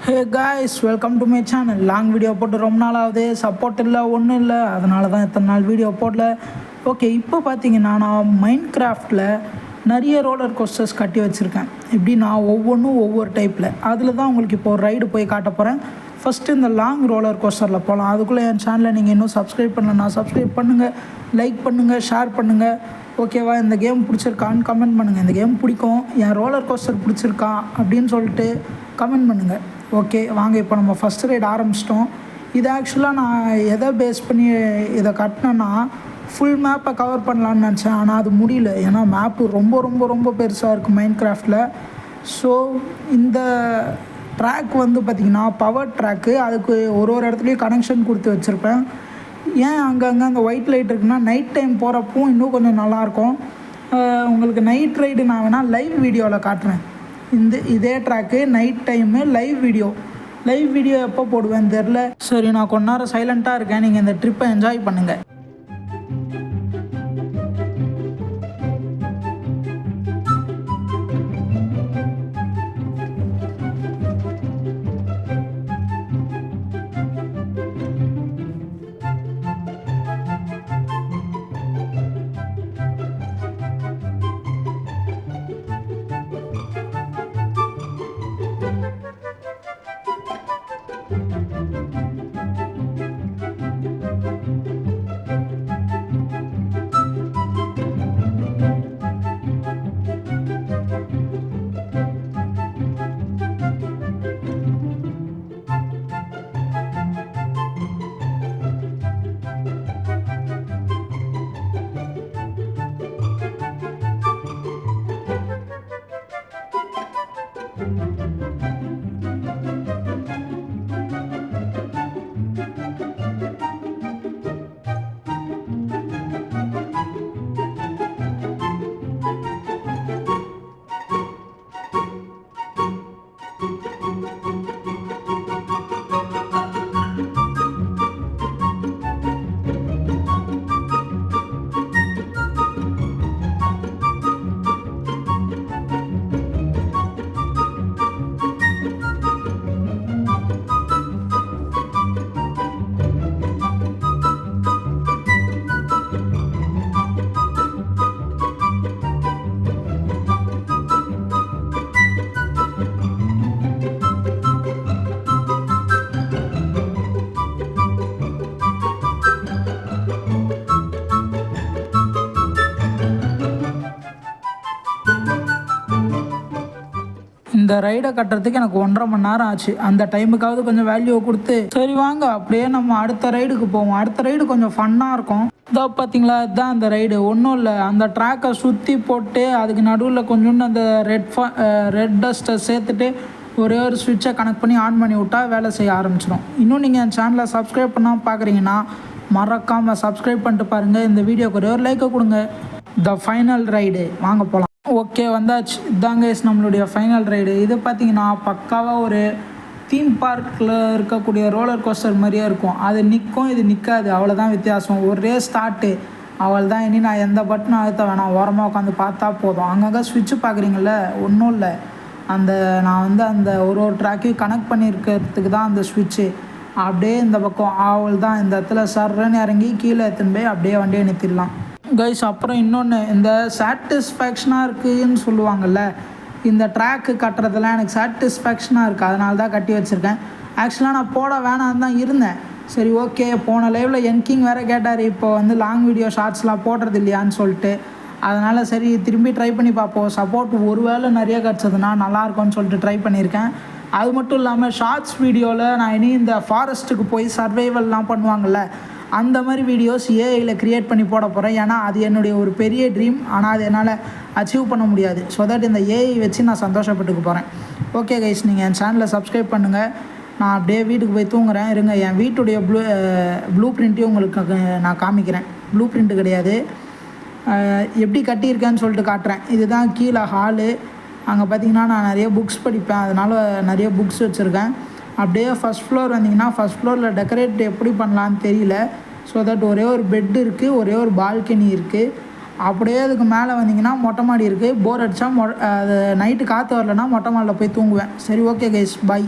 Hey guys, welcome to my channel. Long video போட்டு ரொம்ப நாள் ஆகுது. சப்போர்ட் இல்லை, ஒன்றும் இல்லை. அதனால தான் இத்தனை நாள் வீடியோ போடல. ஓகே, இப்போ பார்த்தீங்கன்னா நான் மைண்ட் கிராஃப்டில் நிறைய ரோலர் கோஸ்டர்ஸ் கட்டி வச்சுருக்கேன். இப்படி நான் ஒவ்வொன்றும் ஒவ்வொரு டைப்பில் அதில் தான் உங்களுக்கு இப்போ ஒரு ரைடு போய் காட்ட போகிறேன். ஃபஸ்ட்டு இந்த லாங் ரோலர் கோஸ்டரில் போகலாம். அதுக்குள்ளே என் சேனலை நீங்கள் இன்னும் சப்ஸ்கிரைப் பண்ணலன்னா சப்ஸ்கிரைப் பண்ணுங்கள், லைக் பண்ணுங்கள், ஷேர் பண்ணுங்கள். ஓகேவா? இந்த கேம் பிடிச்சிருக்கான்னு கமெண்ட் பண்ணுங்கள். இந்த கேம் பிடிக்கும், என் ரோலர் கோஸ்டர் பிடிச்சிருக்கா அப்படின்னு சொல்லிட்டு கமெண்ட் பண்ணுங்கள். ஓகே, வாங்க இப்போ நம்ம ஃபஸ்ட் ரைட் ஆரம்பிச்சிட்டோம். இது ஆக்சுவலாக நான் எதை பேஸ் பண்ணி இதை கட்டினேன்னா ஃபுல் மேப்பை கவர் பண்ணலான்னு நினச்சேன். ஆனால் அது முடியல, ஏன்னா மேப்பு ரொம்ப ரொம்ப ரொம்ப பெருசாக இருக்குது மைண்ட் கிராஃப்டில். ஸோ இந்த ட்ராக் வந்து பார்த்திங்கன்னா பவர் ட்ராக்கு. அதுக்கு ஒரு இடத்துலையும் கனெக்ஷன் கொடுத்து வச்சுருப்பேன். ஏன் அங்கங்கே அந்த ஒயிட் லைட் இருக்குன்னா நைட் டைம் போகிறப்போ இன்னும் கொஞ்சம் நல்லாயிருக்கும். உங்களுக்கு நைட் ரைடு நான் வேணால் லைவ் வீடியோவில் காட்டுறேன். இதே track night time live video எப்போ போடுவேன்னு தெரில. சரி, நான் கொஞ்ச நேரம் சைலண்ட்டாக இருக்கேன். நீங்கள் இந்த ட்ரிப்பை என்ஜாய் பண்ணுங்கள். இந்த ரைடை கட்டுறதுக்கு எனக்கு 1.5 மணி நேரம் ஆச்சு. அந்த டைமுக்காவது கொஞ்சம் வேல்யூ கொடுத்து சரி வாங்க அப்படியே நம்ம அடுத்த ரைடுக்கு போவோம். அடுத்த ரைடு கொஞ்சம் ஃபன்னாக இருக்கும். இதோ பார்த்தீங்களா, இதுதான் அந்த ரைடு. ஒன்றும் இல்லை, அந்த ட்ராக்கை சுற்றி போட்டு அதுக்கு நடுவில் கொஞ்சோண்டு அந்த ரெட் டஸ்ட்டை சேர்த்துட்டு ஒரே ஒரு ஸ்விட்சை கனெக்ட் பண்ணி ஆன் பண்ணி விட்டால் வேலை செய்ய ஆரம்பிச்சிடும். இன்னும் நீங்கள் என் சேனலை சப்ஸ்கிரைப் பண்ணாமல் பார்க்குறீங்கன்னா மறக்காமல் சப்ஸ்கிரைப் பண்ணிட்டு பாருங்கள். இந்த வீடியோக்கு ஒரே ஒரு லைக்கை கொடுங்க. த ஃபைனல் ரைடு, வாங்க போகலாம். ஓகே, வந்தாச்சு. இதாங்க நம்மளுடைய ஃபைனல் ரைடு. இது பார்த்திங்கன்னா பக்காவாக ஒரு தீம் பார்க்கில் இருக்கக்கூடிய ரோலர் கோஸ்டர் மாதிரியே இருக்கும். அது நிற்கும், இது நிற்காது, அவ்வளோதான் வித்தியாசம். ஒரே ஸ்டார்ட்டு, அவள் தான். இனி நான் எந்த பட்டனும் அழுத்த வேணாம், ஓரமாக உட்காந்து பார்த்தா போதும். அங்கங்கே ஸ்விட்சு பார்க்குறீங்கள, ஒன்றும் இல்லை. நான் வந்து அந்த ஒரு ட்ராக்கையும் கனெக்ட் பண்ணியிருக்கிறதுக்கு தான் அந்த ஸ்விட்சு. அப்படியே இந்த பக்கம் அவள் தான். இந்த இடத்துல சர்றன்னு இறங்கி கீழே எடுத்துன்னு போய் அப்படியே வண்டியை நிறுத்திடலாம் கைஸ். அப்புறம் இன்னொன்று, இந்த சாட்டிஸ்ஃபேக்ஷனாக இருக்குதுன்னு சொல்லுவாங்கள்ல, இந்த ட்ராக்கு கட்டுறதுலாம் எனக்கு சாட்டிஸ்ஃபேக்ஷனாக இருக்குது. அதனால தான் கட்டி வச்சுருக்கேன். ஆக்சுவலாக நான் போட வேணான்னு தான் இருந்தேன். சரி ஓகே, போன லைவில் என்கிங் வேறு கேட்டார், இப்போ வந்து லாங் வீடியோ ஷார்ட்ஸ்லாம் போடுறது இல்லையான்னு சொல்லிட்டு. அதனால் சரி திரும்பி ட்ரை பண்ணி பார்ப்போம். சப்போர்ட் ஒரு வேளை நிறைய கிடச்சதுன்னா நல்லாயிருக்கும்னு சொல்லிட்டு ட்ரை பண்ணியிருக்கேன். அது மட்டும் இல்லாமல் ஷார்ட்ஸ் வீடியோவில் நான் இனி இந்த ஃபாரஸ்ட்டுக்கு போய் சர்வைவல்லாம் பண்ணுவாங்கள்ல, அந்த மாதிரி வீடியோஸ் ஏஐயில் க்ரியேட் பண்ணி போட போகிறேன். ஏன்னா அது என்னுடைய ஒரு பெரிய ட்ரீம். ஆனால் அது என்னால் அச்சீவ் பண்ண முடியாது. ஸோ தட் இந்த ஏஐ வச்சு நான் சந்தோஷப்பட்டுக்க போகிறேன். ஓகே கைஸ், நீங்கள் என் சேனலை சப்ஸ்கிரைப் பண்ணுங்கள். நான் அப்படியே வீட்டுக்கு போய் தூங்குறேன். இருங்க, என் வீட்டுடைய ப்ளூ பிரிண்ட்டையும் உங்களுக்கு நான் காமிக்கிறேன். ப்ளூ பிரிண்ட்டு கிடையாது, எப்படி கட்டியிருக்கேன்னு சொல்லிட்டு காட்டுறேன். இதுதான் கீழே ஹாலு. அங்கே பார்த்திங்கன்னா நான் நிறைய புக்ஸ் படிப்பேன், அதனால் நிறைய புக்ஸ் வச்சுருக்கேன். அப்படியே ஃபஸ்ட் ஃப்ளோர் வந்திங்கன்னா ஃபஸ்ட் ஃப்ளோரில் டெக்கரேட் எப்படி பண்ணலான்னு தெரியல. ஸோ தட் ஒரே ஒரு பெட் இருக்குது, ஒரே ஒரு பால்கனி இருக்குது. அப்படியே அதுக்கு மேலே வந்திங்கன்னா மொட்டை மாடி இருக்குது. போர் அடித்தா அது நைட்டு காற்று வரலன்னா மொட்டை மாடியில் போய் தூங்குவேன். சரி ஓகே கைஸ், பை.